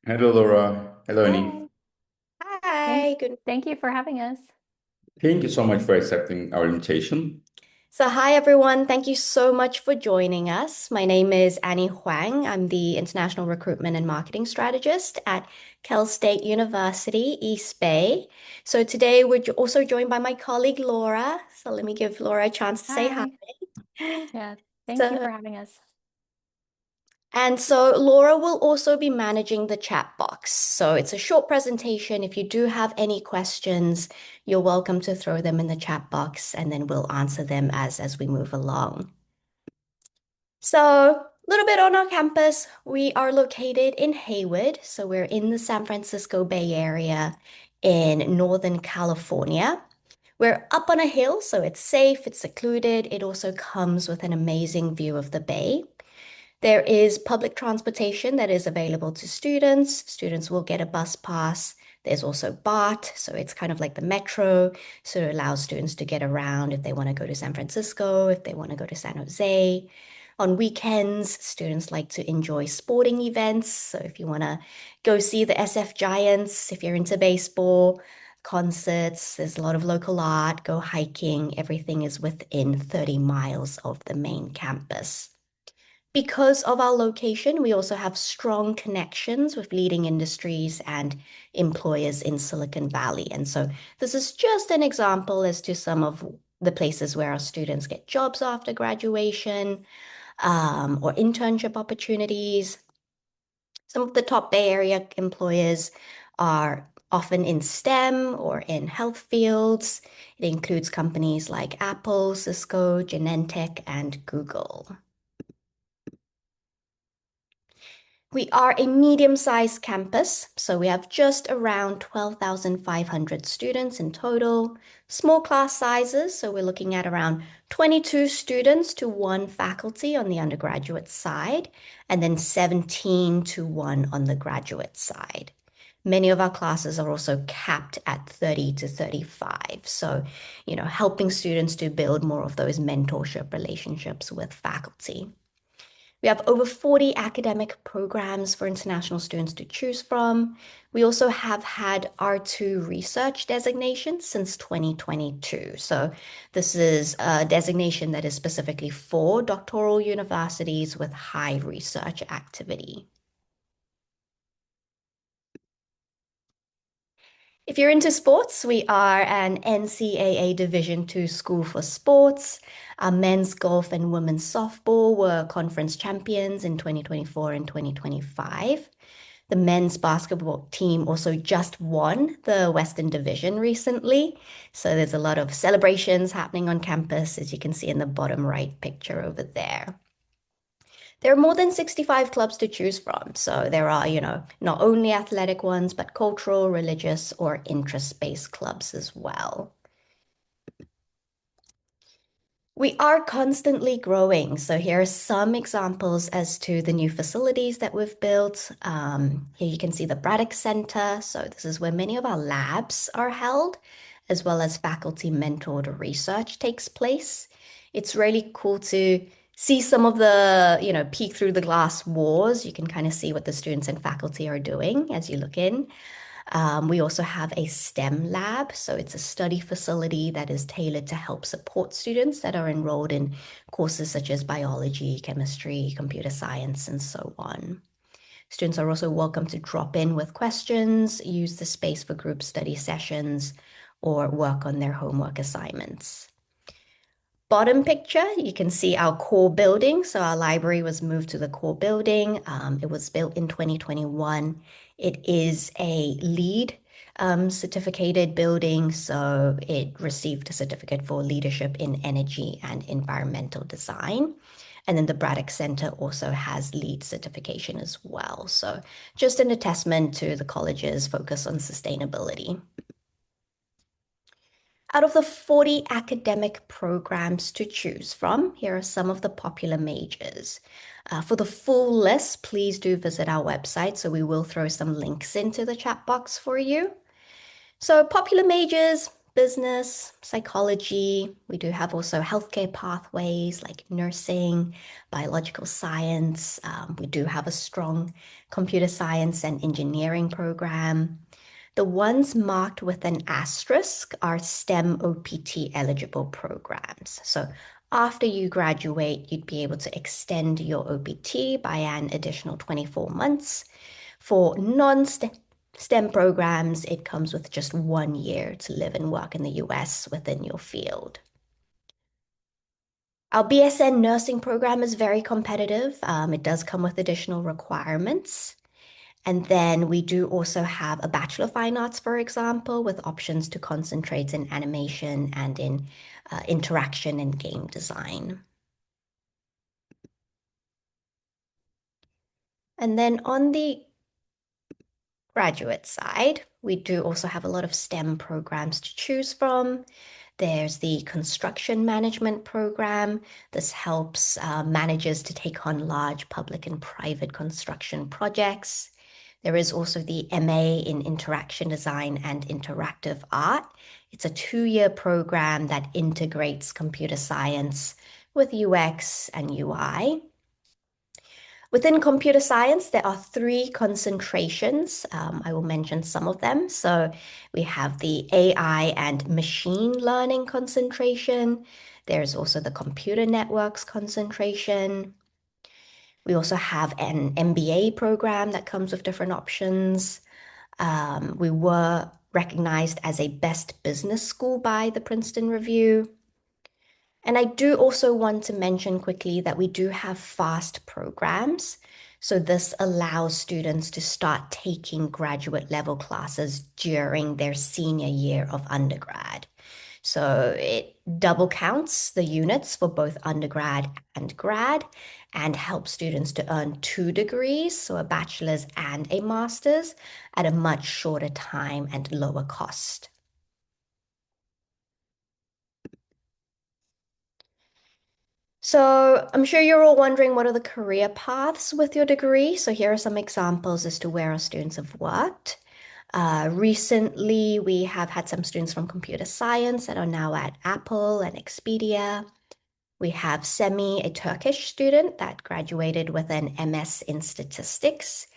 Hello, Laura. Hello, Annie. Hi. Hi, Thanks. good. Thank you for having us. Thank you so much for accepting our invitation. So, hi everyone. Thank you so much for joining us. My name is Annie Huang. I'm the International Recruitment and Marketing Strategist at Cal State University, East Bay. So, today we're also joined by my colleague Laura. So, let me give Laura a chance to say hi. Hi. Yeah, thank you So, for having us. so Laura will also be managing the chat box. So, it's a short presentation. If you do have any questions, you're welcome to throw them in the chat box and then we'll answer them as we move along. So, a little bit on our campus. We are located in Hayward. So, we're in the San Francisco Bay Area in Northern California. We're up on a hill, so it's safe, it's secluded. It also comes with an amazing view of the bay. There is public transportation that is available to students. Students will get a bus pass. There's also BART, so it's kind of like the metro. So it allows students to get around if they want to go to San Francisco, if they want to go to San Jose. On weekends, students like to enjoy sporting events. So if you want to go see the SF Giants, if you're into baseball, concerts, there's a lot of local art, go hiking. Everything is within 30 miles of the main campus. Because of our location, we also have strong connections with leading industries and employers in Silicon Valley. And so this is just an example as to some of the places where our students get jobs after graduation, or internship opportunities. Some of the top Bay Area employers are often in STEM or in health fields. It includes companies like Apple, Cisco, Genentech, and Google. We are a medium-sized campus, so we have just around 12,500 students in total. Small class sizes, so we're looking at around 22 students to one faculty on the undergraduate side, and then 17 to one on the graduate side. Many of our classes are also capped at 30 to 35. So, helping students to build more of those mentorship relationships with faculty. We have over 40 academic programs for international students to choose from. We also have had R2 research designation since 2022. So this is a designation that is specifically for doctoral universities with high research activity. If you're into sports, we are an NCAA Division II school for sports. Our men's golf and women's softball were conference champions in 2024 and 2025. The men's basketball team also just won the Western Division recently. So there's a lot of celebrations happening on campus, as you can see in the bottom right picture over there. There are more than 65 clubs to choose from. So there are, not only athletic ones, but cultural, religious, or interest-based clubs as well. We are constantly growing. So here are some examples as to the new facilities that we've built. Here you can see the Braddock Center. So this is where many of our labs are held, as well as faculty mentored research takes place. It's really cool to see some of the, peek through the glass walls. You can kind of see what the students and faculty are doing as you look in. We also have a STEM lab, so it's a study facility that is tailored to help support students that are enrolled in courses such as biology, chemistry, computer science, and so on. Students are also welcome to drop in with questions, use the space for group study sessions, or work on their homework assignments. Bottom picture, you can see our core building. So our library was moved to the core building. It was built in 2021. It is a LEED certificated building, so it received a certificate for leadership in energy and environmental design. And then the Braddock Center also has LEED certification as well. So just an attestament to the college's focus on sustainability. Out of the 40 academic programs to choose from, here are some of the popular majors. For the full list, please do visit our website, so we will throw some links into the chat box for you. So popular majors, business, psychology. We do have also healthcare pathways like nursing, biological science. We do have a strong computer science and engineering program. The ones marked with an asterisk are STEM OPT eligible programs. So after you graduate, you'd be able to extend your OPT by an additional 24 months. For non-STEM programs, it comes with just 1 year to live and work in the US within your field. Our BSN nursing program is very competitive. It does come with additional requirements. And then we do also have a Bachelor of Fine Arts, for example, with options to concentrate in animation and in interaction and game design. And then on the graduate side, we do also have a lot of STEM programs to choose from. There's the construction management program. This helps managers to take on large public and private construction projects. There is also the MA in Interaction Design and Interactive Art. It's a 2-year program that integrates computer science with UX and UI. Within computer science, there are 3 concentrations. I will mention some of them. So we have the AI and machine learning concentration. There's also the computer networks concentration. We also have an MBA program that comes with different options. We were recognized as a best business school by the Princeton Review. And I do also want to mention quickly that we do have FAST programs. So this allows students to start taking graduate level classes during their senior year of undergrad. So it double counts the units for both undergrad and grad and helps students to earn 2 degrees, so a bachelor's and a master's, at a much shorter time and lower cost. So I'm sure you're all wondering, what are the career paths with your degree? So here are some examples as to where our students have worked. Recently, we have had some students from computer science that are now at Apple and Expedia. We have Semi, a Turkish student that graduated with an MS in statistics.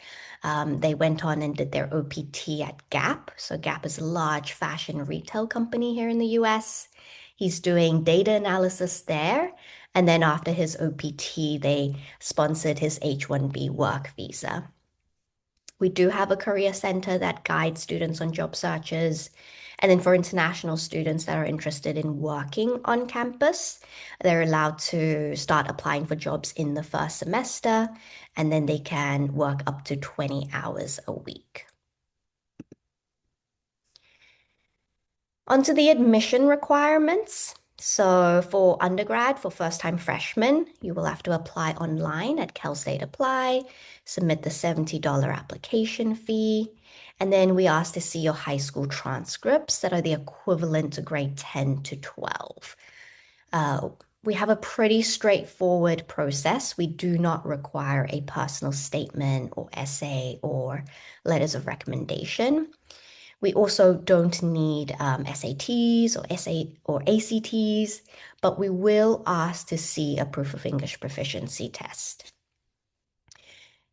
They went on and did their OPT at Gap. So Gap is a large fashion retail company here in the US. He's doing data analysis there. And then after his OPT, they sponsored his H-1B work visa. We do have a career center that guides students on job searches. And then for international students that are interested in working on campus, they're allowed to start applying for jobs in the first semester, and then they can work up to 20 hours a week. Onto the admission requirements. So for undergrad, for first-time freshmen, you will have to apply online at Cal State Apply, submit the $70 application fee, and then we ask to see your high school transcripts that are the equivalent to grade 10 to 12. We have a pretty straightforward process. We do not require a personal statement or essay or letters of recommendation. We also don't need SATs or ACTs, but we will ask to see a proof of English proficiency test.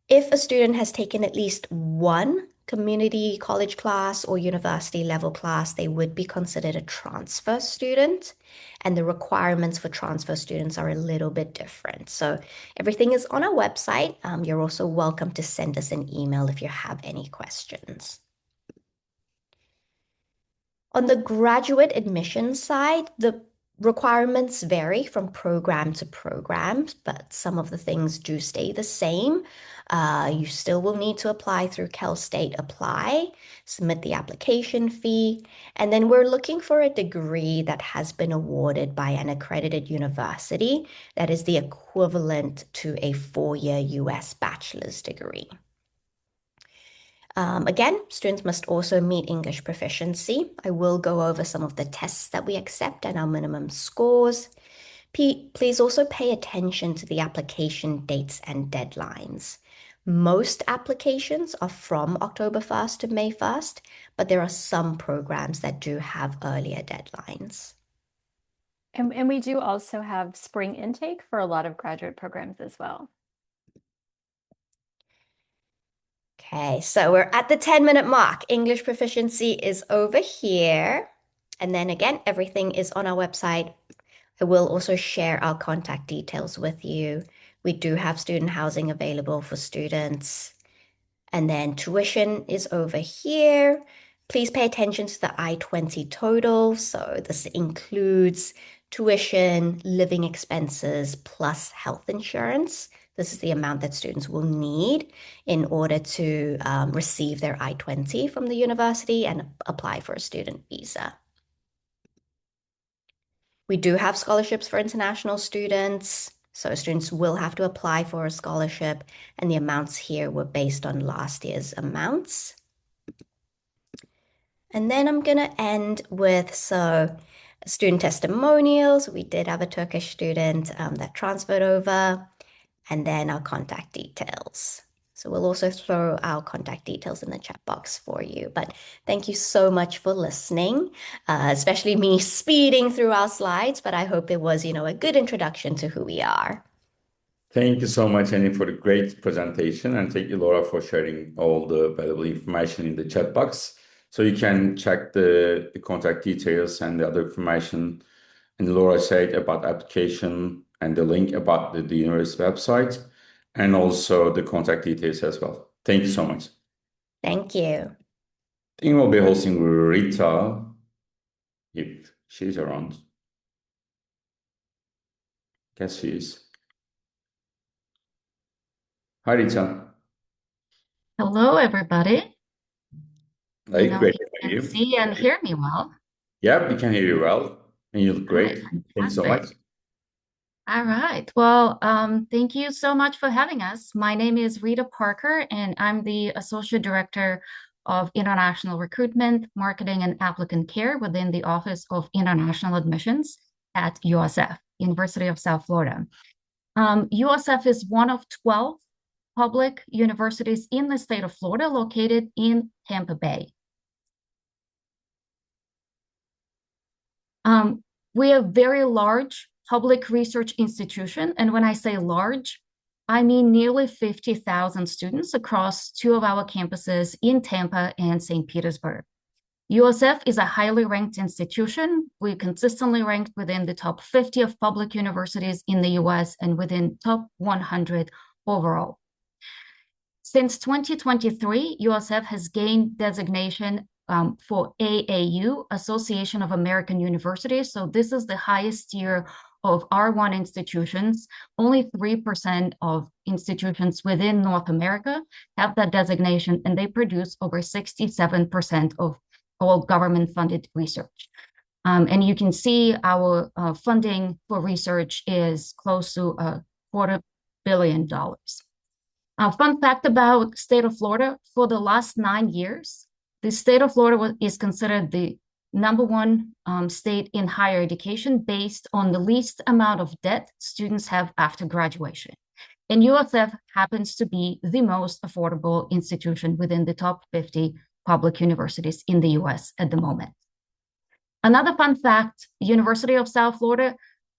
If a student has taken at least 1 community college class or university level class, they would be considered a transfer student, and the requirements for transfer students are a little bit different. So everything is on our website. You're also welcome to send us an email if you have any questions. On the graduate admission side, the requirements vary from program to program, but some of the things do stay the same. You still will need to apply through Cal State Apply, submit the application fee, and then we're looking for a degree that has been awarded by an accredited university that is the equivalent to a 4-year US bachelor's degree. Again, students must also meet English proficiency. I will go over some of the tests that we accept and our minimum scores. Please also pay attention to the application dates and deadlines. Most applications are from October 1st to May 1st, but there are some programs that do have earlier deadlines. And we do also have spring intake for a lot of graduate programs as well. Okay, so we're at the 10-minute mark. English proficiency is over here. And then again, everything is on our website. I will also share our contact details with you. We do have student housing available for students. And then tuition is over here. Please pay attention to the I-20 total. So this includes tuition, living expenses, plus health insurance. This is the amount that students will need in order to receive their I-20 from the university and apply for a student visa. We do have scholarships for international students. So students will have to apply for a scholarship, and the amounts here were based on last year's amounts. And then I'm going to end with student testimonials. We did have a Turkish student that transferred over, and then our contact details. So we'll also throw our contact details in the chat box for you. But thank you so much for listening, especially me speeding through our slides. But I hope it was, a good introduction to who we are. Thank you so much, Annie, for the great presentation. And thank you, Laura, for sharing all the valuable information in the chat box. So you can check the contact details and the other information. And Laura said about application and the link about the university website, and also the contact details as well. Thank you so much. Thank you. I think we'll be hosting Rita, if she's around. Guess she is. Hi, Rita. Hello, everybody. Great You to can hear you. see and hear me well. Yeah, we can hear you well, and you look great. Right, Thanks so much. All right. Well, thank you so much for having us. My name is Rita Parker, and I'm the Associate Director of International Recruitment, Marketing, and Applicant Care within the Office of International Admissions at USF, University of South Florida. USF is one of 12 public universities in the state of Florida located in Tampa Bay. We are a very large public research institution. And when I say large, I mean nearly 50,000 students across two of our campuses in Tampa and St. Petersburg. USF is a highly ranked institution. We consistently ranked within the top 50 of public universities in the US and within top 100 overall. Since 2023, USF has gained designation for AAU, Association of American Universities. So this is the highest tier of R1 institutions. Only 3% of institutions within North America have that designation, and they produce over 67% of all government-funded research. And you can see our funding for research is close to $250 million. Fun fact about state of Florida, for the last 9 years, the state of Florida is considered the #1 state in higher education based on the least amount of debt students have after graduation. And USF happens to be the most affordable institution within the top 50 public universities in the US at the moment. Another fun fact, University of South Florida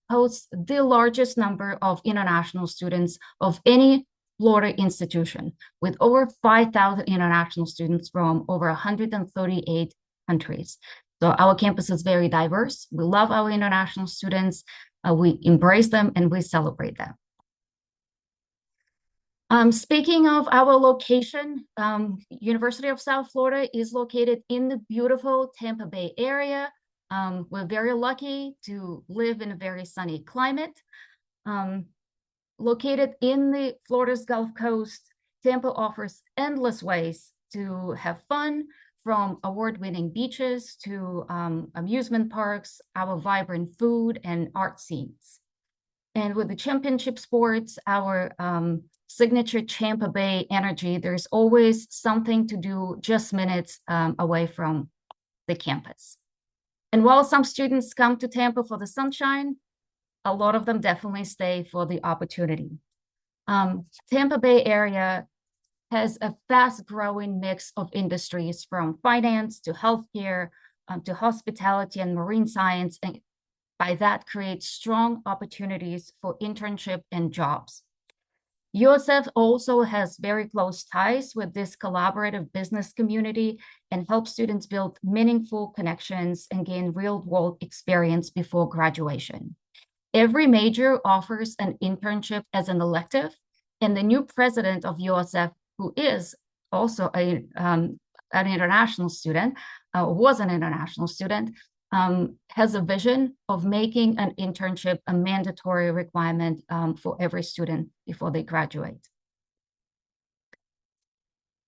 hosts the largest number of international students of any Florida institution, with over 5,000 international students from over 138 countries. So our campus is very diverse. We love our international students. We embrace them and we celebrate them. Speaking of our location, University of South Florida is located in the beautiful Tampa Bay area. We're very lucky to live in a very sunny climate. Located in the Florida's Gulf Coast, Tampa offers endless ways to have fun, from award-winning beaches to amusement parks, our vibrant food and art scenes. And with the championship sports, our signature Tampa Bay energy, there's always something to do just minutes away from the campus. And while some students come to Tampa for the sunshine, a lot of them definitely stay for the opportunity. Tampa Bay area has a fast-growing mix of industries from finance to healthcare to hospitality and marine science, and by that creates strong opportunities for internship and jobs. USF also has very close ties with this collaborative business community and helps students build meaningful connections and gain real-world experience before graduation. Every major offers an internship as an elective, and the new president of USF, who is also an international student, was an international student, has a vision of making an internship a mandatory requirement for every student before they graduate.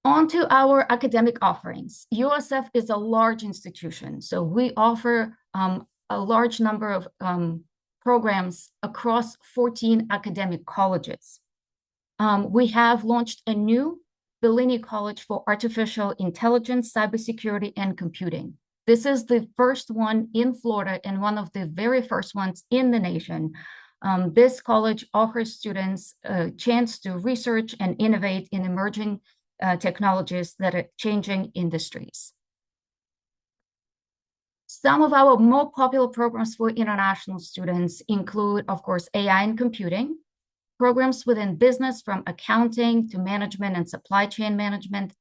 On to our academic offerings. USF is a large institution, so we offer a large number of programs across 14 academic colleges. We have launched a new Bellini College for Artificial Intelligence, Cybersecurity, and Computing. This is the first one in Florida and one of the very first ones in the nation. This college offers students a chance to research and innovate in emerging technologies that are changing industries. Some of our more popular programs for international students include, of course, AI and computing, programs within business from accounting to management and supply chain management,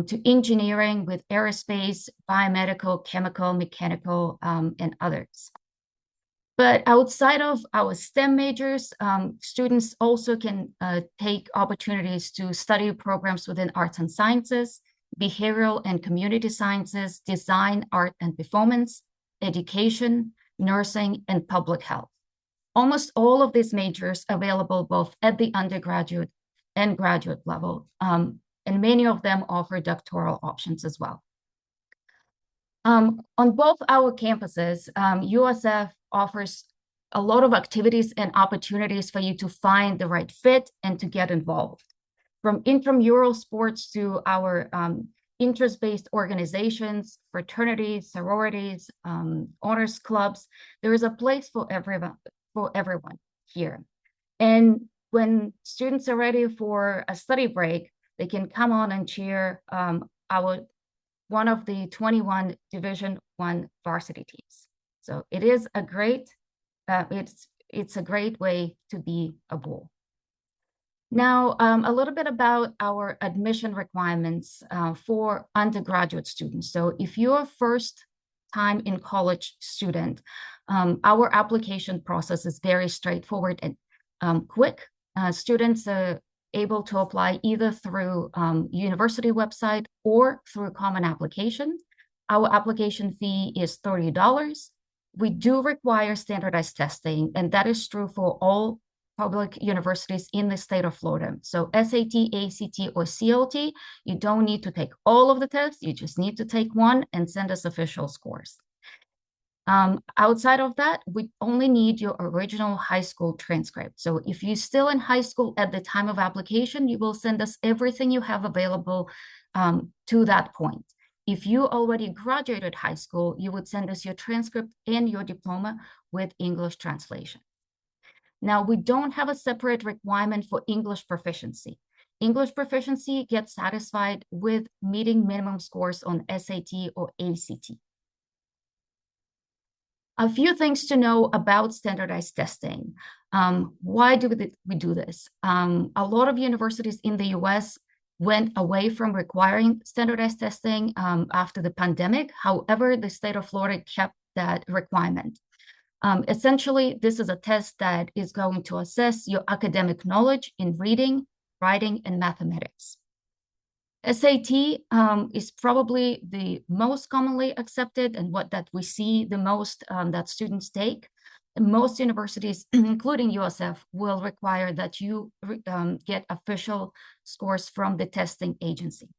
to engineering with aerospace, biomedical, chemical, mechanical, and others. But outside of our STEM majors, students also can take opportunities to study programs within arts and sciences, behavioral and community sciences, design, art and performance, education, nursing, and public health. Almost all of these majors available both at the undergraduate and graduate level, and many of them offer doctoral options as well. On both our campuses, USF offers a lot of activities and opportunities for you to find the right fit and to get involved. From intramural sports to our interest-based organizations, fraternities, sororities, honors clubs, there is a place for everyone here. And when students are ready for a study break, they can come on and cheer one of the 21 Division I varsity teams. So it is a great, it's a great way to be a Bull. Now, a little bit about our admission requirements for undergraduate students. So if you're a first time in college student, our application process is very straightforward and quick. Students are able to apply either through university website or through a common application. Our application fee is $30. We do require standardized testing, and that is true for all public universities in the state of Florida. So SAT, ACT, or CLT, you don't need to take all of the tests. You just need to take one and send us official scores. Outside of that, we only need your original high school transcript. So if you're still in high school at the time of application, you will send us everything you have available to that point. If you already graduated high school, you would send us your transcript and your diploma with English translation. Now, we don't have a separate requirement for English proficiency. English proficiency gets satisfied with meeting minimum scores on SAT or ACT. A few things to know about standardized testing. Why do we do this? A lot of universities in the US went away from requiring standardized testing after the pandemic. However, the state of Florida kept that requirement. Essentially, this is a test that is going to assess your academic knowledge in reading, writing, and mathematics. SAT is probably the most commonly accepted and what that we see the most that students take. And most universities, including USF, will require that you get official scores from the testing agency.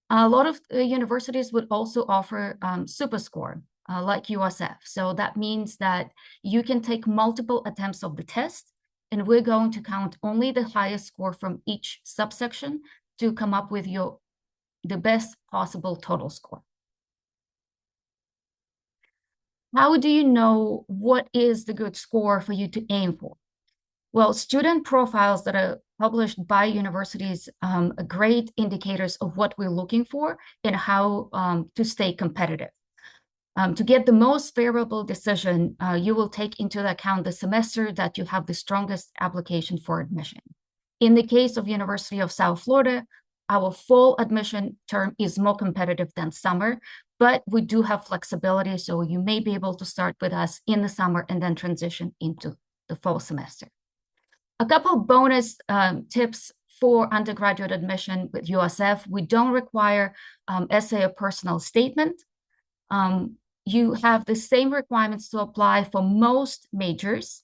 A lot of universities would also offer SuperScore, like USF. So that means that you can take multiple attempts of the test, and we're going to count only the highest score from each subsection to come up with the best possible total score. How do you know what is the good score for you to aim for? Well, student profiles that are published by universities great indicators of what we're looking for and how to stay competitive. To get the most favorable decision, you will take into account the semester that you have the strongest application for admission. In the case of University of South Florida, our fall admission term is more competitive than summer, but we do have flexibility, so you may be able to start with us in the summer and then transition into the fall semester. A couple of bonus tips for undergraduate admission with USF. We don't require essay or personal statement. You have the same requirements to apply for most majors.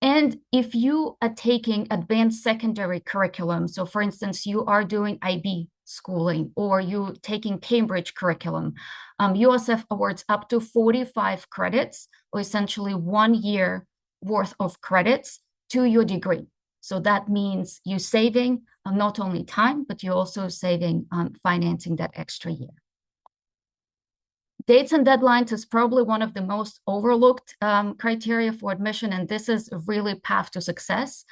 And if you are taking advanced secondary curriculum, so for instance, you are doing IB schooling or you're taking Cambridge curriculum, USF awards up to 45 credits, or essentially 1 year worth of credits to your degree. So that means you're saving not only time, but you're also saving financing that extra year. Dates and deadlines is probably one of the most overlooked criteria for admission, and this is really path to success.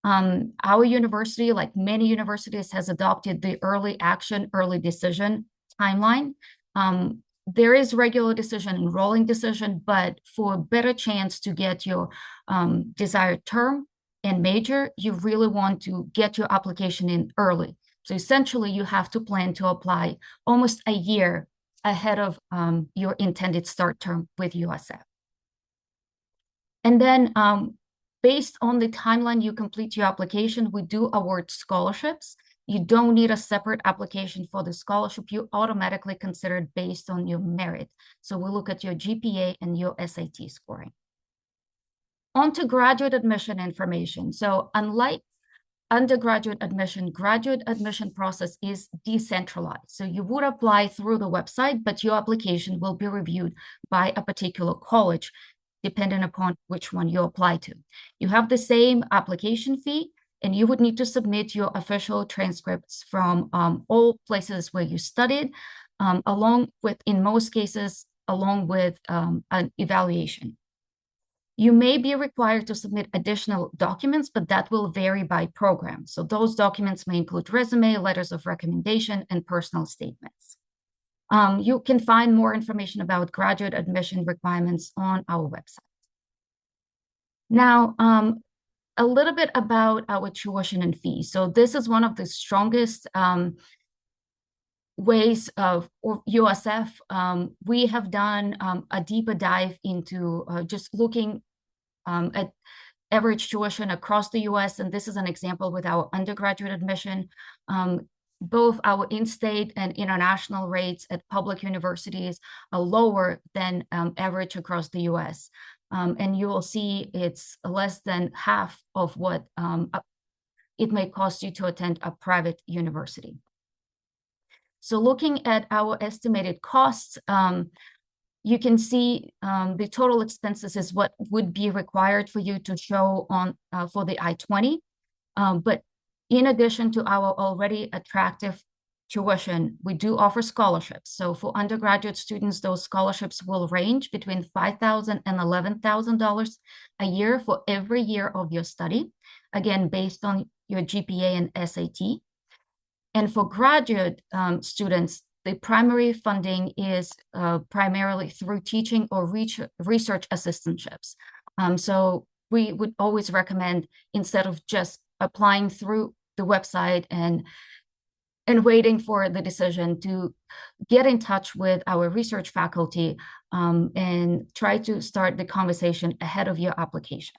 Our university, like many universities, has adopted the early action, early decision timeline. There is regular decision and rolling decision, but for a better chance to get your desired term and major, you really want to get your application in early. So essentially, you have to plan to apply almost a year ahead of your intended start term with USF. And then based on the timeline you complete your application, we do award scholarships. You don't need a separate application for the scholarship. You automatically considered based on your merit. So we look at your GPA and your SAT scoring. On to graduate admission information. So unlike undergraduate admission, graduate admission process is decentralized. So you would apply through the website, but your application will be reviewed by a particular college, depending upon which one you apply to. You have the same application fee, and you would need to submit your official transcripts from all places where you studied, along with, in most cases, along with an evaluation. You may be required to submit additional documents, but that will vary by program. So those documents may include resume, letters of recommendation, and personal statements. You can find more information about graduate admission requirements on our website. Now, a little bit about our tuition and fees. So this is one of the strongest ways of USF. We have done a deeper dive into just looking at average tuition across the US, and this is an example with our undergraduate admission. Both our in-state and international rates at public universities are lower than average across the US. And you will see it's less than half of what it may cost you to attend a private university. So looking at our estimated costs, you can see the total expenses is what would be required for you to show on for the I-20. But in addition to our already attractive tuition, we do offer scholarships. So for undergraduate students, those scholarships will range between $5,000 and $11,000 a year for every year of your study, again, based on your GPA and SAT. And for graduate students, the primary funding is primarily through teaching or research assistantships. So we would always recommend, instead of just applying through the website and waiting for the decision, to get in touch with our research faculty and try to start the conversation ahead of your application.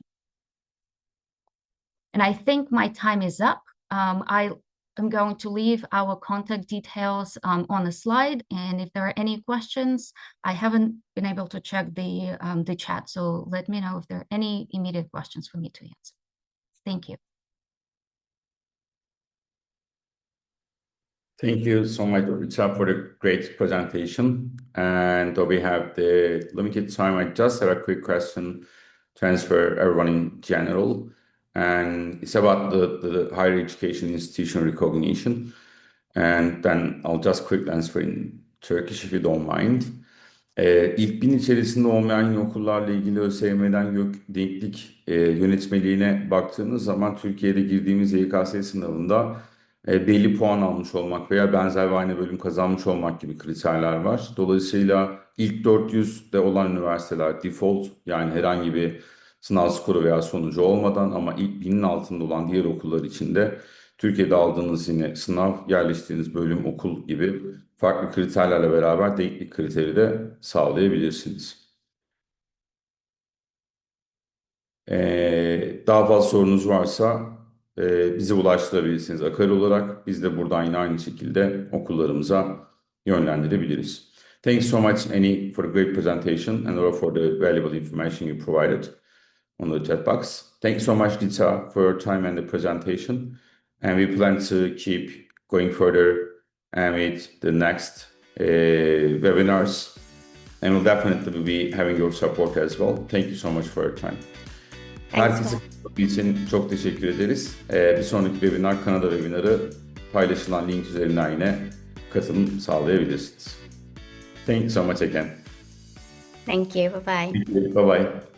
And I think my time is up. I'm going to leave our contact details on the slide, and if there are any questions, I haven't been able to check the chat, so let me know if there are any immediate questions for me to answer. Thank you. Thank you so much, Rita, for the great presentation. And though we have the limited time, I just have a quick question to answer everyone in general. And it's about the higher education institution recognition. And then I'll just quickly answer in Turkish, if you don't mind. İlk 1000 içerisinde olmayan okullarla ilgili ÖSYM'den denklik yönetmeliğine baktığınız zaman Türkiye'de girdiğimiz YKS sınavında belli puan almış olmak veya benzer ve aynı bölüm kazanmış olmak gibi kriterler var. Dolayısıyla ilk 400'de olan üniversiteler default, yani herhangi bir sınav skoru veya sonucu olmadan, ama ilk 1000'in altında olan diğer okullar için de Türkiye'de aldığınız yine sınav, yerleştiğiniz bölüm, okul gibi farklı kriterlerle beraber denklik kriteri de sağlayabilirsiniz. Daha fazla sorunuz varsa bize ulaştırabilirsiniz akari olarak. Biz de buradan yine aynı şekilde okullarımıza yönlendirebiliriz. Thanks so much, Annie, for the great presentation and also for the valuable information you provided on the chat box. Thank you so much, Rita, for your time and the presentation. And we plan to keep going further and with the next webinars. And we'll definitely be having your support as well. Thank you so much for your time. Herkese katıldığı için çok teşekkür ederiz. Bir sonraki webinar, Kanada webinarı, paylaşılan link üzerinden yine katılım sağlayabilirsiniz. Thank you so much again. Thank you. Bye-bye. Bye bye.